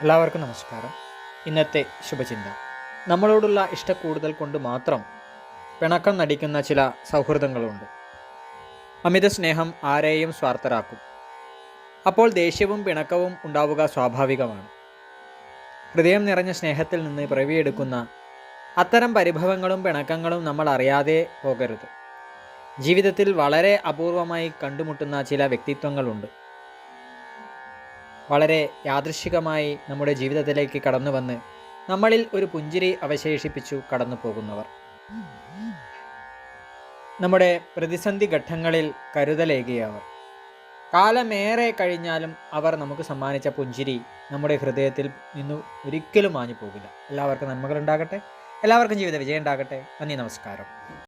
എല്ലാവർക്കും നമസ്കാരം. ഇന്നത്തെ ശുഭചിന്ത: നമ്മളോടുള്ള ഇഷ്ടക്കൂടുതൽ കൊണ്ട് മാത്രം പിണക്കം നടിക്കുന്ന ചില സൗഹൃദങ്ങളുണ്ട്. അമിത സ്നേഹം ആരെയും സ്വാർത്ഥരാക്കും. അപ്പോൾ ദേഷ്യവും പിണക്കവും ഉണ്ടാവുക സ്വാഭാവികമാണ്. ഹൃദയം നിറഞ്ഞ സ്നേഹത്തിൽ നിന്ന് പിറവിയെടുക്കുന്ന അത്തരം പരിഭവങ്ങളും പിണക്കങ്ങളും നമ്മൾ അറിയാതെ പോകരുത്. ജീവിതത്തിൽ വളരെ അപൂർവമായി കണ്ടുമുട്ടുന്ന ചില വ്യക്തിത്വങ്ങളുണ്ട്. വളരെ യാദൃശ്ചികമായി നമ്മുടെ ജീവിതത്തിലേക്ക് കടന്നു വന്ന് നമ്മളിൽ ഒരു പുഞ്ചിരി അവശേഷിപ്പിച്ചു കടന്നു പോകുന്നവർ. നമ്മുടെ പ്രതിസന്ധി ഘട്ടങ്ങളിൽ കരുതലേകിയവർ. കാലമേറെ കഴിഞ്ഞാലും അവർ നമുക്ക് സമ്മാനിച്ച പുഞ്ചിരി നമ്മുടെ ഹൃദയത്തിൽ നിന്നു ഒരിക്കലും മാഞ്ഞു പോകില്ല. എല്ലാവർക്കും നന്മകൾ ഉണ്ടാകട്ടെ. എല്ലാവർക്കും ജീവിത വിജയം ഉണ്ടാകട്ടെ. നന്ദി, നമസ്കാരം.